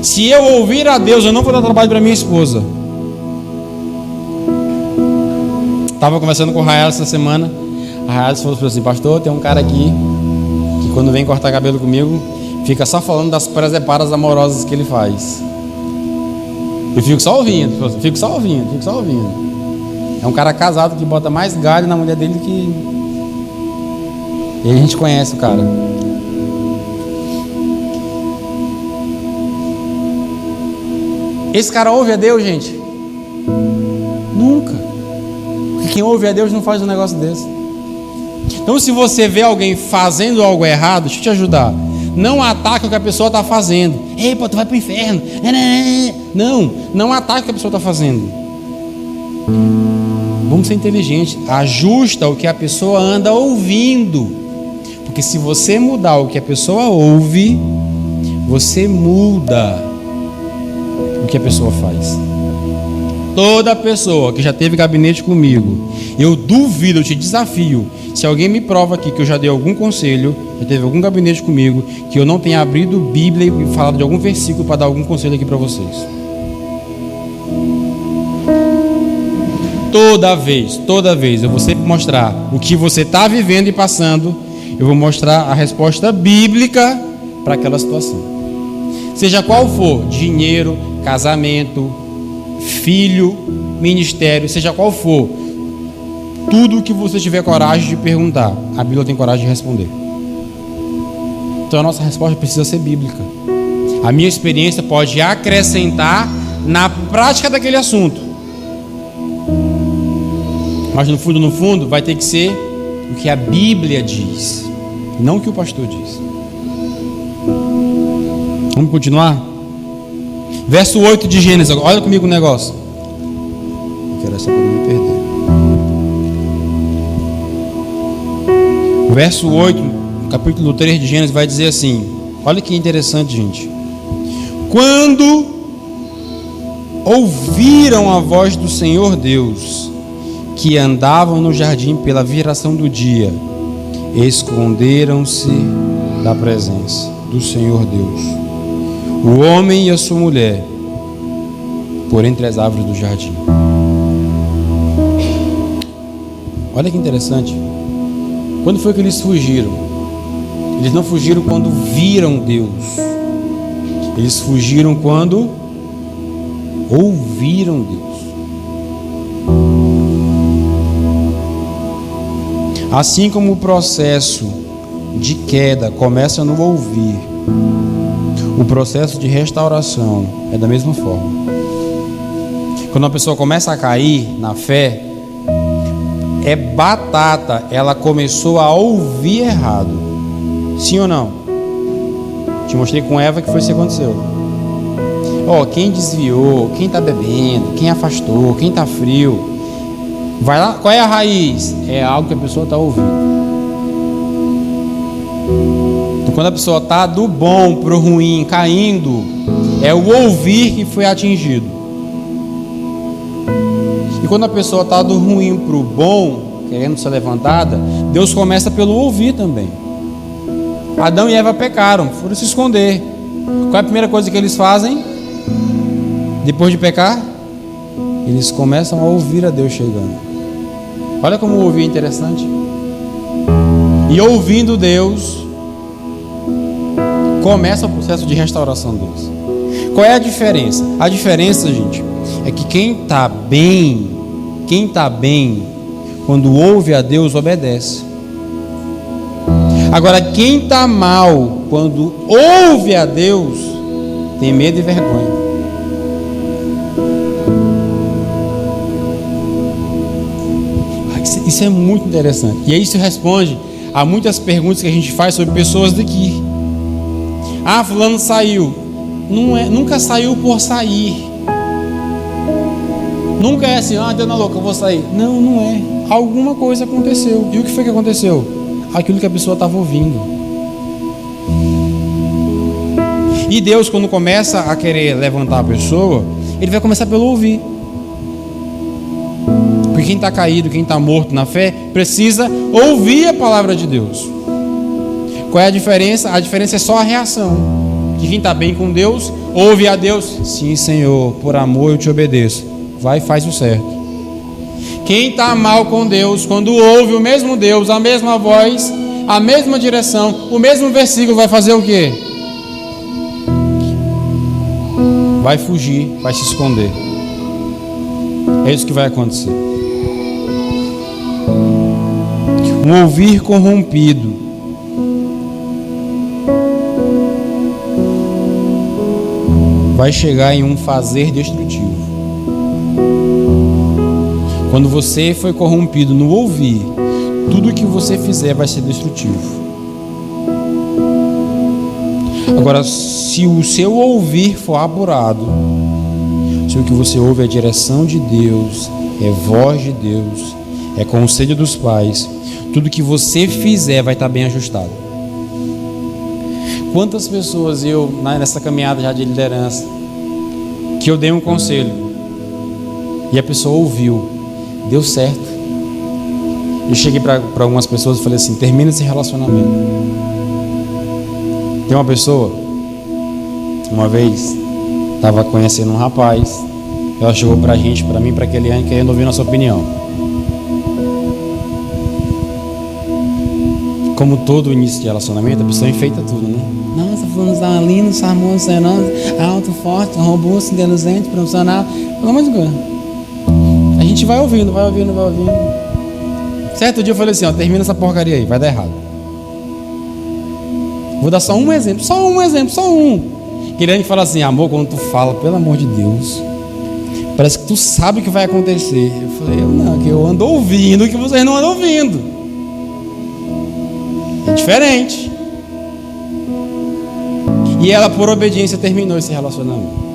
Se eu ouvir a Deus, eu não vou dar trabalho para minha esposa. Estava conversando com o Rael essa semana. A Rael falou assim: pastor, tem um cara aqui que quando vem cortar cabelo comigo, fica só falando das presepadas amorosas que ele faz. Eu fico só ouvindo, fico só ouvindo. É um cara casado que bota mais galho na mulher dele que... E a gente conhece o cara. Esse cara ouve a Deus, gente? Nunca. Porque quem ouve a Deus não faz um negócio desse. Então, se você vê alguém fazendo algo errado, deixa eu te ajudar. Não ataque o que a pessoa está fazendo. Ei, pô, tu vai para o inferno. Não ataque o que a pessoa está fazendo. Vamos ser inteligentes. Ajusta o que a pessoa anda ouvindo. Porque se você mudar o que a pessoa ouve, você muda o que a pessoa faz. Toda pessoa que já teve gabinete comigo, eu duvido, eu te desafio, se alguém me prova aqui que eu já dei algum conselho, já teve algum gabinete comigo, que eu não tenha abrido Bíblia e falado de algum versículo para dar algum conselho aqui para vocês. Toda vez eu vou sempre mostrar o que você está vivendo e passando. Eu vou mostrar a resposta bíblica para aquela situação. Seja qual for, dinheiro, casamento, filho, ministério, seja qual for, tudo que você tiver coragem de perguntar, a Bíblia tem coragem de responder. Então a nossa resposta precisa ser bíblica. A minha experiência pode acrescentar na prática daquele assunto. Mas no fundo, vai ter que ser o que a Bíblia diz, não o que o pastor diz. Vamos continuar? Verso 8 de Gênesis, olha comigo o negócio. Eu quero essa para não me perder. O verso 8, capítulo 3 de Gênesis, vai dizer assim: olha que interessante, gente. Quando ouviram a voz do Senhor Deus, que andavam no jardim pela viração do dia, esconderam-se da presença do Senhor Deus, o homem e a sua mulher, por entre as árvores do jardim. Olha que interessante. Quando foi que eles fugiram? Eles não fugiram quando viram Deus. Eles fugiram quando ouviram Deus. Assim como o processo de queda começa no ouvir, o processo de restauração é da mesma forma. Quando uma pessoa começa a cair na fé, é batata, ela começou a ouvir errado. Sim ou não? Te mostrei com Eva que foi isso que aconteceu. Quem desviou, quem está bebendo, quem afastou, quem está frio, vai lá, qual é a raiz? É algo que a pessoa está ouvindo. Então, quando a pessoa está do bom para o ruim, caindo, é o ouvir que foi atingido. E quando a pessoa está do ruim para o bom, querendo ser levantada, Deus começa pelo ouvir também. Adão e Eva pecaram, foram se esconder. Qual é a primeira coisa que eles fazem? Depois de pecar, eles começam a ouvir a Deus chegando. Olha como o ouvir é interessante. E ouvindo Deus, começa o processo de restauração de Deus. Qual é a diferença? A diferença, gente, é que quem está bem, quando ouve a Deus, obedece. Agora, quem está mal, quando ouve a Deus, tem medo e vergonha. Isso é muito interessante. E aí isso responde a muitas perguntas que a gente faz sobre pessoas daqui. Fulano saiu. Nunca saiu por sair. Nunca é assim, deu na louca, eu vou sair. Não é. Alguma coisa aconteceu. E o que foi que aconteceu? Aquilo que a pessoa estava ouvindo. E Deus, quando começa a querer levantar a pessoa, Ele vai começar pelo ouvir. Porque quem está caído, quem está morto na fé, precisa ouvir a palavra de Deus. Qual é a diferença? A diferença é só a reação. Que quem está bem com Deus, ouve a Deus. Sim, Senhor, por amor eu te obedeço. Vai e faz o certo. Quem está mal com Deus, quando ouve o mesmo Deus, a mesma voz, a mesma direção, o mesmo versículo, vai fazer o quê? Vai fugir, vai se esconder. É isso que vai acontecer. Um ouvir corrompido vai chegar em um fazer destrutivo. Quando você foi corrompido no ouvir, tudo que você fizer vai ser destrutivo. Agora, se o seu ouvir for apurado, se o que você ouve é a direção de Deus, é voz de Deus, é conselho dos pais, tudo que você fizer vai estar bem ajustado. Quantas pessoas nessa caminhada já de liderança, que eu dei um conselho e a pessoa ouviu, deu certo. Eu cheguei para algumas pessoas e falei assim: termina esse relacionamento. Tem uma pessoa, uma vez, estava conhecendo um rapaz, ela chegou para mim, para aquele ano, querendo ouvir nossa opinião. Como todo início de relacionamento, a pessoa enfeita tudo, né? Nossa, fulano está lindo, charmoso, sereno, alto, forte, robusto, inteligente, profissional. Pelo amor de Deus. A gente vai ouvindo. Certo dia eu falei assim: termina essa porcaria aí, vai dar errado. Vou dar só um exemplo. Querendo falar assim: amor, quando tu fala, pelo amor de Deus, Parece que tu sabe o que vai acontecer. Eu falei, não, que eu ando ouvindo o que vocês não andam ouvindo. É diferente. E ela, por obediência, terminou esse relacionamento.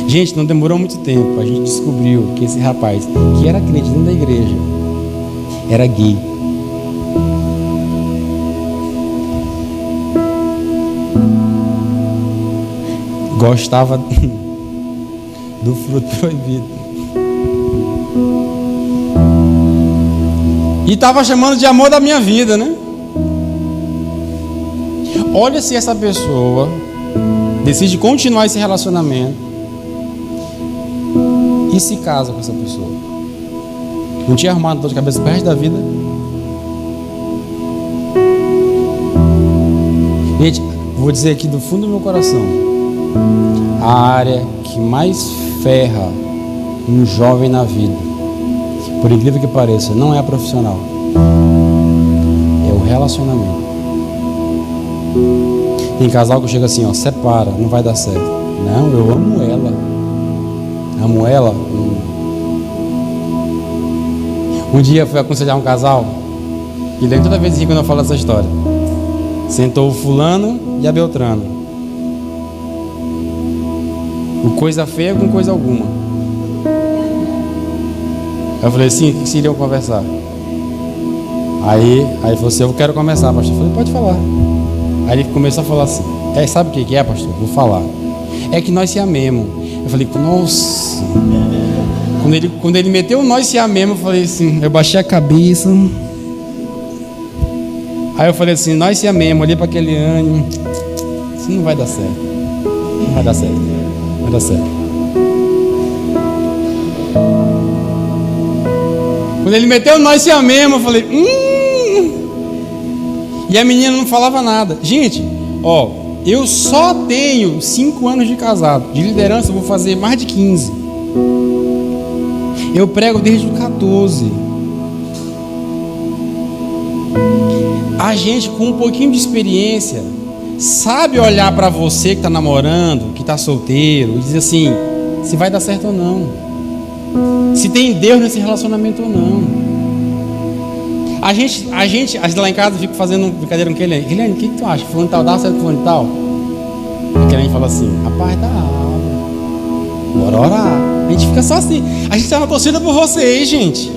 Gente, não demorou muito tempo. A gente descobriu que esse rapaz, que era crente dentro da igreja, era gay. Gostava do fruto proibido. E estava chamando de amor da minha vida, né? Olha se essa pessoa decide continuar esse relacionamento e se casa com essa pessoa. Não tinha arrumado dor de cabeça pro resto da vida. Gente, vou dizer aqui do fundo do meu coração, a área que mais ferra um jovem na vida, por incrível que pareça, não é a profissional, é o relacionamento. Tem casal que chega assim, ó, separa, não vai dar certo. Não, eu amo ela. Amo ela. Um dia eu fui aconselhar um casal, e lembro toda vez quando eu falo essa história. Sentou o fulano e a Beltrano. O coisa feia com coisa alguma. Eu falei assim, o que se iriam conversar? Aí falou assim, eu quero começar, pastor. Eu falei, pode falar. Aí ele começou a falar assim, sabe o que é, pastor? Vou falar. É que nós se amemos. Eu falei, nossa. Quando ele meteu nós se amemos, eu falei assim, eu baixei a cabeça. Aí eu falei assim, nós se amemos, olhei para aquele ânimo. Isso não vai dar certo. Não vai dar certo. Não vai dar certo. Quando ele meteu nós se amemos, eu falei, E a menina não falava nada. Gente, ó, eu só tenho 5 anos de casado. De liderança eu vou fazer mais de 15. Eu prego desde os 14. A gente com um pouquinho de experiência sabe olhar para você que está namorando, que está solteiro, e dizer assim, se vai dar certo ou não, se tem Deus nesse relacionamento ou não. A gente lá em casa fica fazendo brincadeira com aquele. Eliane, o que tu acha? Fulano tal, dá certo fulano tal? E a gente fala assim, rapaz, dá aula. Bora orar. A gente fica só assim. A gente está na torcida por vocês, gente.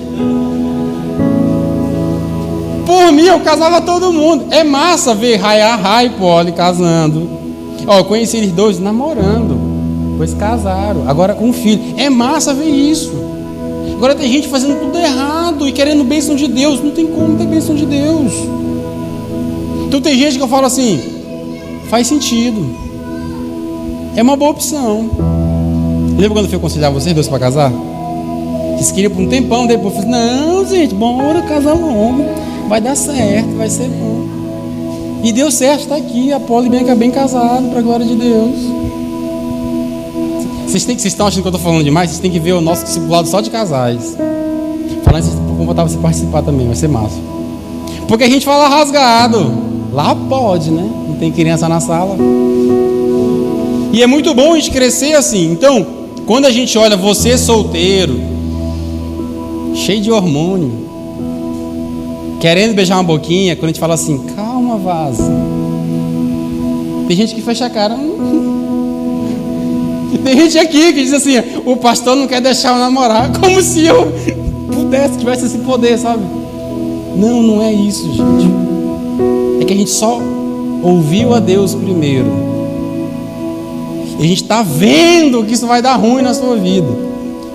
Por mim, eu casava todo mundo. É massa ver Rai e Polly casando. Ó, eu conheci eles dois namorando. Depois casaram. Agora com um filho. É massa ver isso. Agora tem gente fazendo tudo errado e querendo bênção de Deus. Não tem como ter bênção de Deus. Então tem gente que eu falo assim, faz sentido. É uma boa opção. Lembra quando eu fui aconselhar vocês dois para casar? Vocês queriam por um tempão, depois eu falei, não, gente, bora casar logo. Vai dar certo, vai ser bom. E deu certo, está aqui. A Polly e Bianca bem casados, para a glória de Deus. Vocês estão achando que eu estou falando demais? Vocês têm que ver o nosso discipulado só de casais. Falando isso, vou botar você participar também, vai ser massa. Porque a gente fala rasgado. Lá pode, né? Não tem criança na sala. E é muito bom a gente crescer assim. Então, quando a gente olha você solteiro, cheio de hormônio, querendo beijar uma boquinha, quando a gente fala assim, calma, vaza. Tem gente que fecha a cara. Tem gente aqui que diz assim, o pastor não quer deixar eu namorar, como se eu tivesse esse poder, sabe? Não, não é isso, gente. É que a gente só ouviu a Deus primeiro. E a gente está vendo que isso vai dar ruim na sua vida.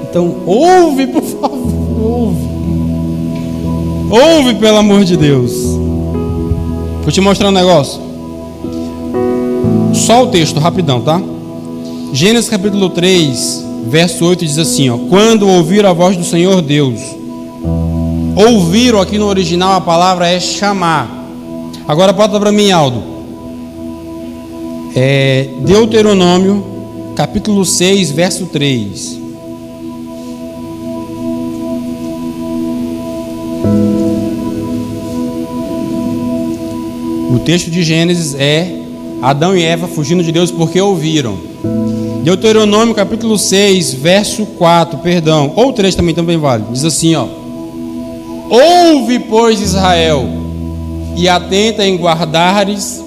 Então, ouve, por favor, ouve. Ouve, pelo amor de Deus. Vou te mostrar um negócio. Só o texto, rapidão, tá? Gênesis capítulo 3, verso 8 diz assim, ó, quando ouviram a voz do Senhor Deus. Ouviram aqui no original a palavra é chamar. Agora bota para mim, Aldo. Deuteronômio capítulo 6, verso 3. O texto de Gênesis é Adão e Eva fugindo de Deus porque ouviram. Deuteronômio capítulo 6, verso 4, ou 3 também vale. Diz assim, ó: ouve, pois, Israel, e atenta em guardares,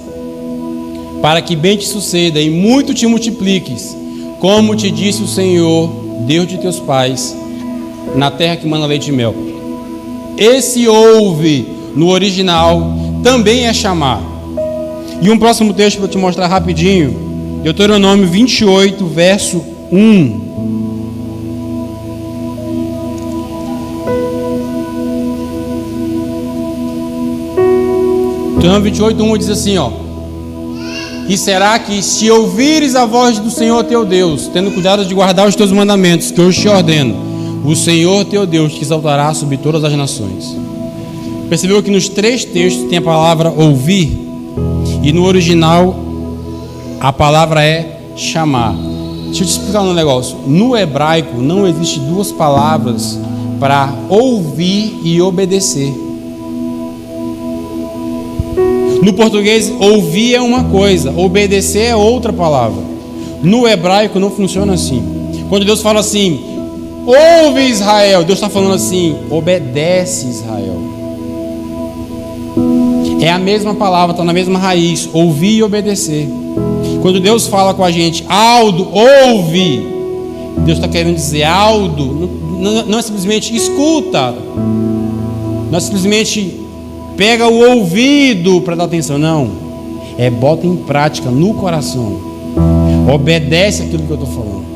para que bem te suceda e muito te multipliques, como te disse o Senhor, Deus de teus pais, na terra que mana leite e mel. Esse ouve, no original, também é chamar. E um próximo texto para te mostrar rapidinho, Deuteronômio 28, verso 1. Deuteronômio 28, 1 diz assim, ó: e será que, se ouvires a voz do Senhor teu Deus, tendo cuidado de guardar os teus mandamentos, que hoje te ordeno, o Senhor teu Deus te exaltará sobre todas as nações. Percebeu que nos 3 textos tem a palavra ouvir? E no original a palavra é chamar. Deixa eu te explicar um negócio. No hebraico não existe 2 palavras para ouvir e obedecer. No português, ouvir é uma coisa, obedecer é outra palavra. No hebraico não funciona assim. Quando Deus fala assim, ouve Israel, Deus está falando assim, obedece Israel. É a mesma palavra, está na mesma raiz, ouvir e obedecer. Quando Deus fala com a gente, Aldo, ouve, Deus está querendo dizer, Aldo, não é simplesmente escuta, não é simplesmente pega o ouvido para dar atenção, não, é bota em prática no coração, obedece aquilo que eu estou falando.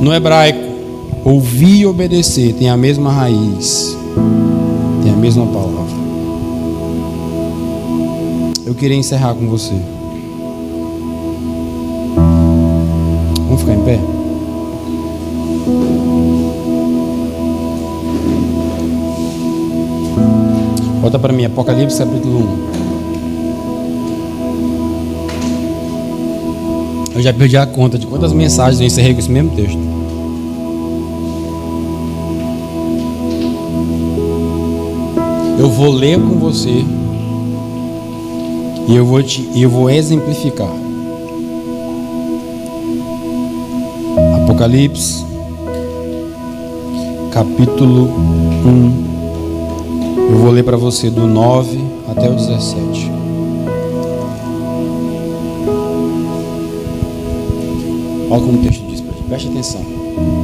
No hebraico, ouvir e obedecer tem a mesma raiz, tem a mesma palavra. Eu queria encerrar com você. Vamos ficar em pé? Volta para mim, Apocalipse capítulo 1. Eu já perdi a conta de quantas mensagens eu encerrei com esse mesmo texto. Eu vou ler com você e eu vou exemplificar. Apocalipse capítulo 1. Eu vou ler para você do 9 até o 17. Olha como o texto diz para ti. Preste atenção.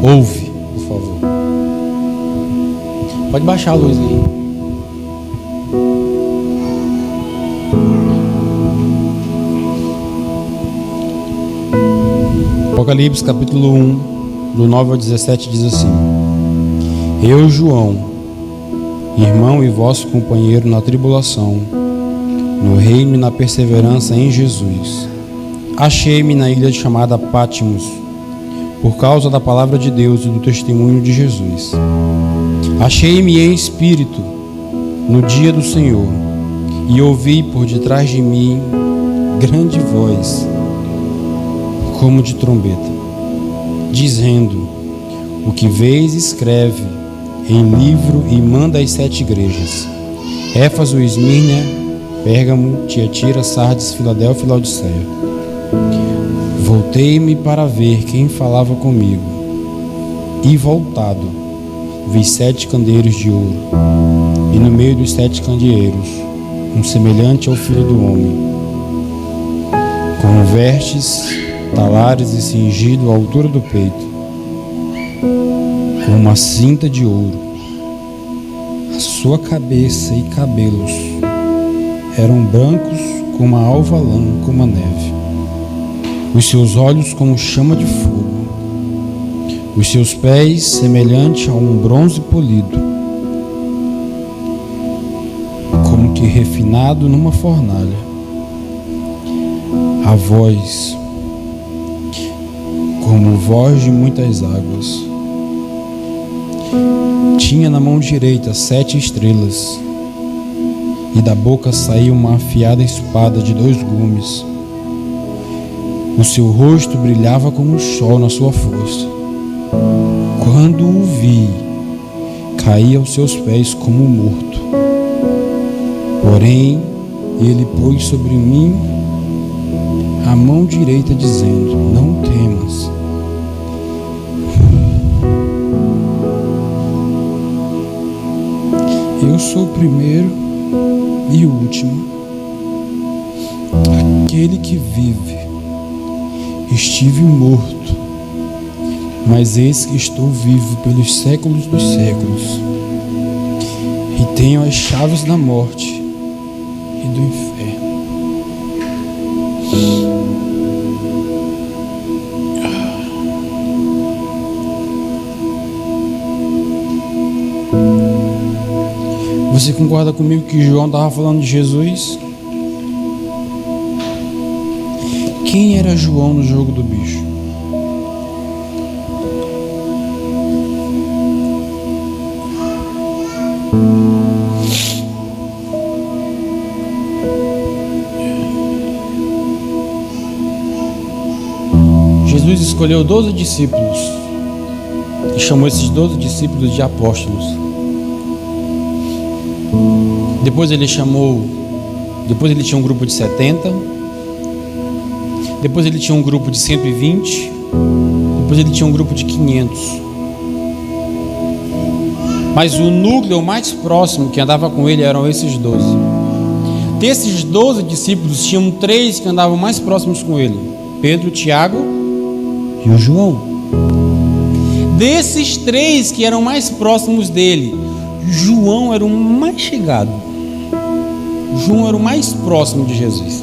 Ouve, por favor. Pode baixar a luz aí. Apocalipse capítulo 1, do 9 ao 17 diz assim: eu, João, irmão e vosso companheiro na tribulação, no reino e na perseverança em Jesus, achei-me na ilha chamada Patmos, por causa da palavra de Deus e do testemunho de Jesus. Achei-me em espírito no dia do Senhor, e ouvi por detrás de mim grande voz, como de trombeta, dizendo: o que vês escreve em livro e manda às 7 igrejas: Éfeso, Esmirna, Pérgamo, Tiatira, Sardes, Filadélfia e Laodiceia. Voltei-me para ver quem falava comigo, e voltado, vi 7 candeeiros de ouro, e no meio dos 7 candeeiros, um semelhante ao Filho do Homem, com vestes, talares e cingido à altura do peito, com uma cinta de ouro. A sua cabeça e cabelos eram brancos como a alva lã, como a neve. Os seus olhos como chama de fogo. Os seus pés semelhante a um bronze polido, como que refinado numa fornalha. A voz como voz de muitas águas. Tinha na mão direita 7 estrelas, e da boca saía uma afiada espada de 2 gumes. O seu rosto brilhava como o sol na sua força. Quando o vi, caí aos seus pés como morto. Porém, ele pôs sobre mim a mão direita, dizendo: não temas. Eu sou o primeiro e o último, aquele que vive. Estive morto, mas eis que estou vivo pelos séculos dos séculos, e tenho as chaves da morte e do inferno. Você concorda comigo que João estava falando de Jesus? Quem era João no jogo do bicho? Jesus escolheu 12 discípulos e chamou esses 12 discípulos de apóstolos. Depois ele tinha um grupo de 70, depois ele tinha um grupo de 120, depois ele tinha um grupo de 500. Mas o núcleo mais próximo que andava com ele eram esses 12. Desses 12 discípulos, tinham 3 que andavam mais próximos com ele: Pedro, Tiago e o João. Desses 3 que eram mais próximos dele, João era o mais chegado. João era o mais próximo de Jesus.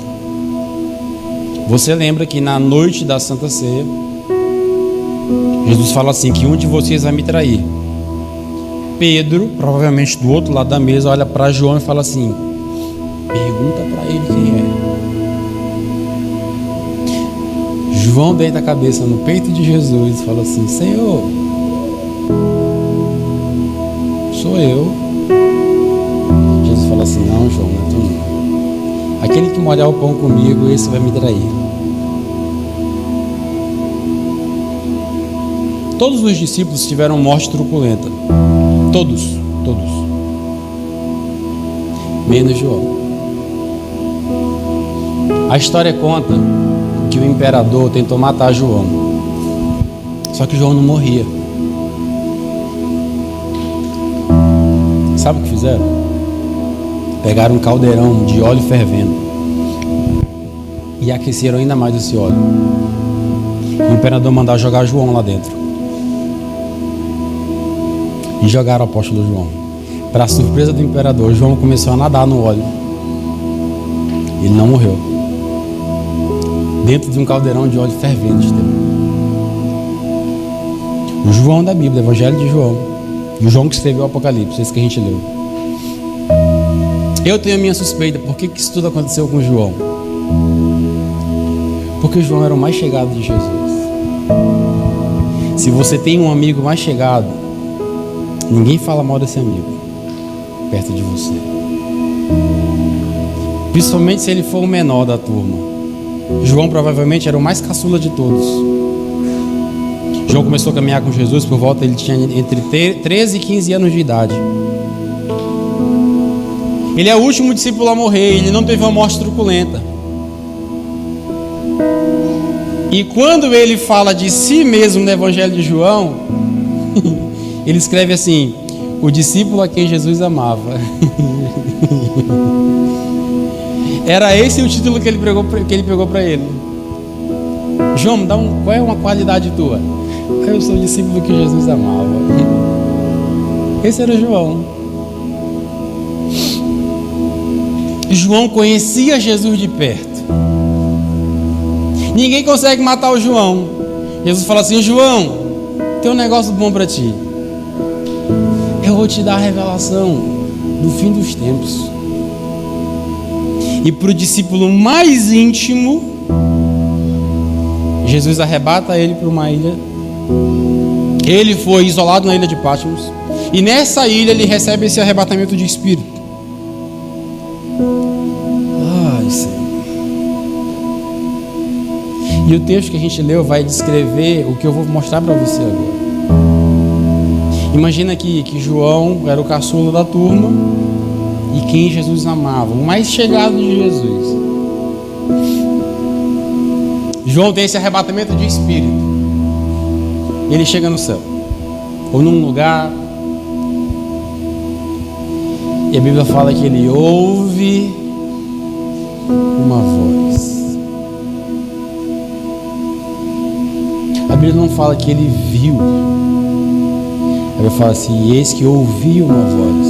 Você lembra que na noite da Santa Ceia, Jesus fala assim, que um de vocês vai me trair. Pedro, provavelmente do outro lado da mesa, olha para João e fala assim: pergunta para ele quem é. João deita a cabeça no peito de Jesus e fala assim: Senhor, sou eu. Jesus fala assim: não, João, não é tu não. Aquele que molhar o pão comigo, esse vai me trair. Todos os discípulos tiveram morte truculenta. Todos. Menos João. A história conta que o imperador tentou matar João. Só que João não morria. Sabe o que fizeram? Pegaram um caldeirão de óleo fervendo e aqueceram ainda mais esse óleo. O imperador mandou jogar João lá dentro. E jogaram o apóstolo João. Para a surpresa do imperador, João começou a nadar no óleo. Ele não morreu. Dentro de um caldeirão de óleo fervente. O João da Bíblia, Evangelho de João. E o João que escreveu o Apocalipse, esse que a gente leu. Eu tenho a minha suspeita. Por que isso tudo aconteceu com João? Porque João era o mais chegado de Jesus. Se você tem um amigo mais chegado, ninguém fala mal desse amigo perto de você. Principalmente se ele for o menor da turma. João provavelmente era o mais caçula de todos. João começou a caminhar com Jesus por volta, ele tinha entre 13 e 15 anos de idade. Ele é o último discípulo a morrer, ele não teve uma morte truculenta. E quando ele fala de si mesmo no Evangelho de João, ele escreve assim: o discípulo a quem Jesus amava. Era esse o título que ele pegou para ele. João, qual é uma qualidade tua? Eu sou o discípulo que Jesus amava. Esse era João. João conhecia Jesus de perto. Ninguém consegue matar o João. Jesus fala assim: João, tem um negócio bom para ti. Eu vou te dar a revelação do fim dos tempos. E para o discípulo mais íntimo, Jesus arrebata ele para uma ilha. Ele foi isolado na ilha de Patmos. E nessa ilha ele recebe esse arrebatamento de espírito. E o texto que a gente leu vai descrever o que eu vou mostrar para você agora. Imagina que João era o caçula da turma e quem Jesus amava, o mais chegado de Jesus. João tem esse arrebatamento de espírito. Ele chega no céu, ou num lugar, e a Bíblia fala que ele ouve uma voz. A Bíblia não fala que ele viu. A Bíblia fala assim: eis que ouviu uma voz.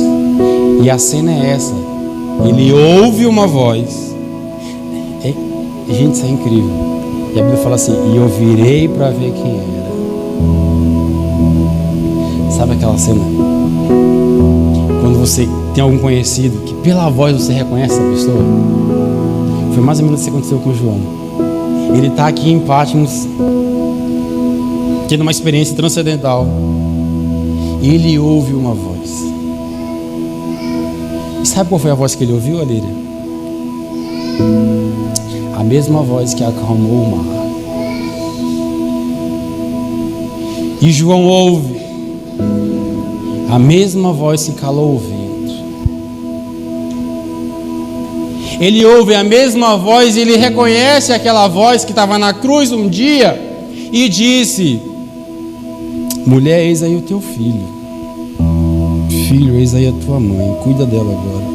E a cena é essa: ele ouve uma voz. Gente, isso é incrível. E a Bíblia fala assim: e eu virei para ver quem era. Sabe aquela cena? Quando você tem algum conhecido que pela voz você reconhece essa pessoa? Foi mais ou menos isso que aconteceu com o João. Ele está aqui em Patmos, tendo uma experiência transcendental, e ele ouve uma voz. E sabe qual foi a voz que ele ouviu, Alíria? A mesma voz que acalmou o mar. E João ouve a mesma voz que calou o vento. Ele ouve a mesma voz e ele reconhece aquela voz que estava na cruz um dia e disse: mulher, eis aí o teu filho. Filho, eis aí a tua mãe. Cuida dela agora.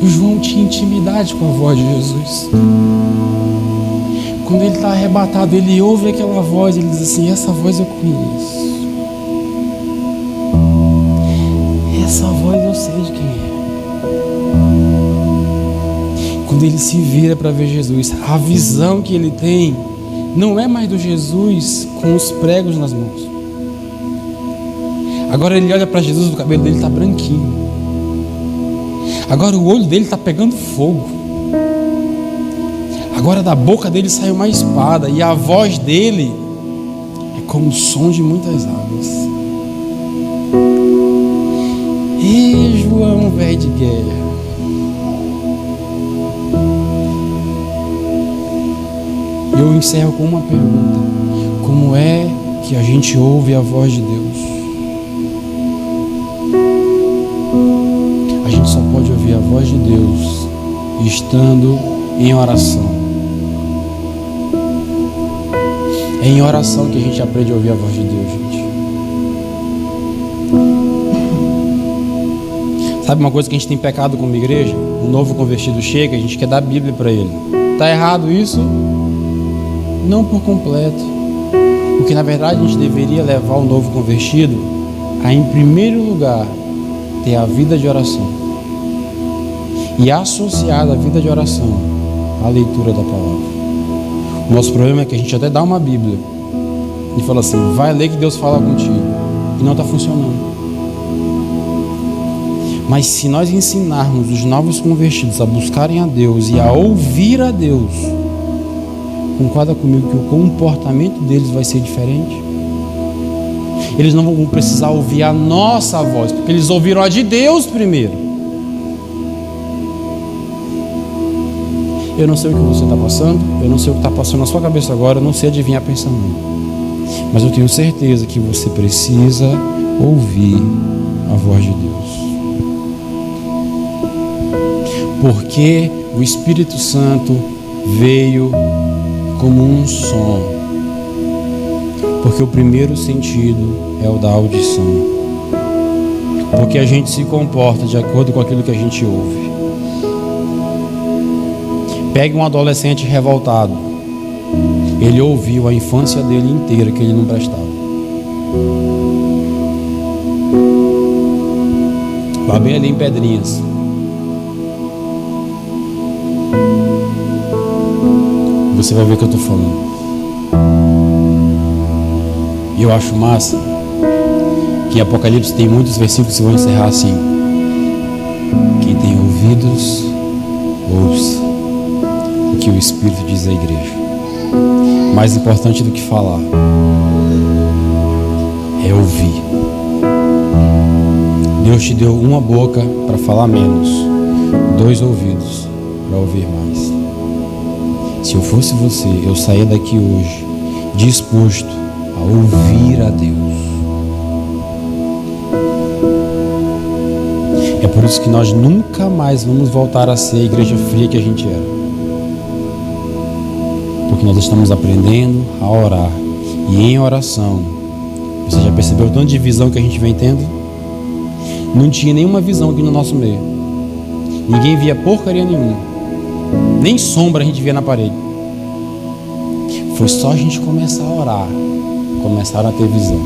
O João tinha intimidade com a voz de Jesus. Quando ele está arrebatado, ele ouve aquela voz, ele diz assim: essa voz eu conheço. Essa voz eu sei de quem é. Quando ele se vira para ver Jesus, a visão que ele tem não é mais do Jesus com os pregos nas mãos. Agora ele olha para Jesus, o cabelo dele está branquinho. Agora o olho dele está pegando fogo. Agora da boca dele sai uma espada e a voz dele é como o som de muitas águas. E João, velho de guerra. Eu encerro com uma pergunta: como é que a gente ouve a voz de Deus? A gente só pode ouvir a voz de Deus estando em oração. É em oração que a gente aprende a ouvir a voz de Deus, gente. Sabe uma coisa que a gente tem pecado como igreja? Um novo convertido chega, a gente quer dar a Bíblia para ele. Está errado isso? Não por completo. Porque na verdade a gente deveria levar o novo convertido a, em primeiro lugar, ter a vida de oração. E associar a vida de oração à leitura da palavra. O nosso problema é que a gente até dá uma Bíblia e fala assim: vai ler que Deus fala contigo. E não está funcionando. Mas se nós ensinarmos os novos convertidos a buscarem a Deus e a ouvir a Deus, concorda comigo que o comportamento deles vai ser diferente? Eles não vão precisar ouvir a nossa voz, porque eles ouviram a de Deus primeiro. Eu não sei o que você está passando, eu não sei o que está passando na sua cabeça agora, eu não sei adivinhar pensamento. Mas eu tenho certeza que você precisa ouvir a voz de Deus. Porque o Espírito Santo veio como um som. Porque o primeiro sentido é o da audição. Porque a gente se comporta de acordo com aquilo que a gente ouve. Pegue um adolescente revoltado. Ele ouviu a infância dele inteira que ele não prestava. Vá bem ali em Pedrinhas. Você vai ver o que eu estou falando. E eu acho massa que em Apocalipse tem muitos versículos que vão encerrar assim: quem tem ouvidos, ouça o que o Espírito diz à igreja. Mais importante do que falar é ouvir. Deus te deu uma boca para falar menos, 2 ouvidos para ouvir mais. Se eu fosse você, eu saía daqui hoje disposto a ouvir a Deus. É por isso que nós nunca mais vamos voltar a ser a igreja fria que a gente era. Porque nós estamos aprendendo a orar. E em oração, você já percebeu o tanto de visão que a gente vem tendo? Não tinha nenhuma visão aqui no nosso meio. Ninguém via porcaria nenhuma. Nem sombra a gente via na parede. Foi só a gente começar a orar, começaram a ter visão.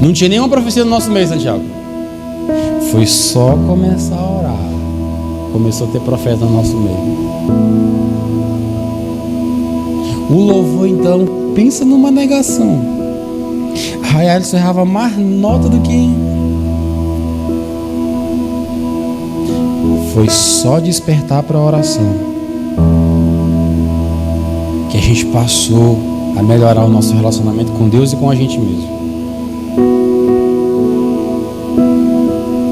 Não tinha nenhuma profecia no nosso meio, Santiago. Foi só começar a orar, começou a ter profeta no nosso meio. O louvor, então, pensa numa negação. A Alisson errava mais nota do que... Foi só despertar para a oração que a gente passou a melhorar o nosso relacionamento com Deus e com a gente mesmo.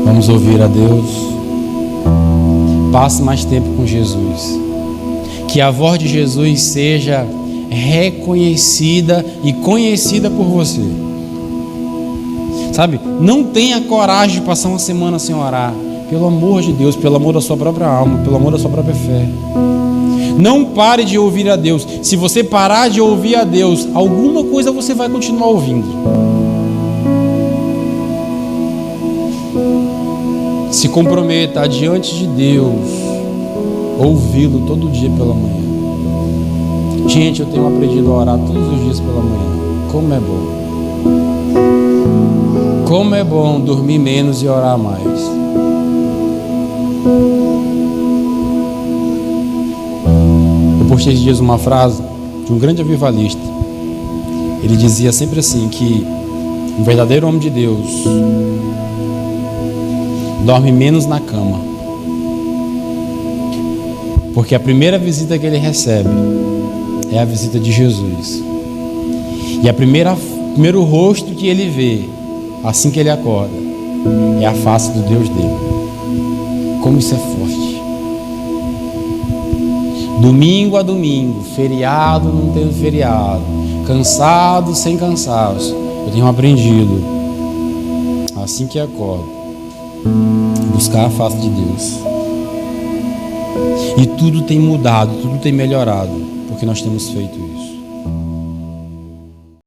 Vamos ouvir a Deus. Passe mais tempo com Jesus. Que a voz de Jesus seja reconhecida e conhecida por você. Sabe? Não tenha coragem de passar uma semana sem orar. Pelo amor de Deus, pelo amor da sua própria alma, pelo amor da sua própria fé. Não pare de ouvir a Deus. Se você parar de ouvir a Deus, alguma coisa você vai continuar ouvindo. Se comprometa diante de Deus, ouvi-lo todo dia pela manhã. Gente, eu tenho aprendido a orar todos os dias pela manhã. Como é bom. Como é bom dormir menos e orar mais. Eu postei esses dias uma frase de um grande avivalista. Ele dizia sempre assim, que um verdadeiro homem de Deus dorme menos na cama, porque a primeira visita que ele recebe é a visita de Jesus. E primeiro rosto que ele vê assim que ele acorda é a face do Deus dele. Como isso é forte. Domingo a domingo, feriado não tendo feriado, cansado sem cansaço, eu tenho aprendido, assim que acordo, buscar a face de Deus. E tudo tem mudado, tudo tem melhorado, porque nós temos feito isso.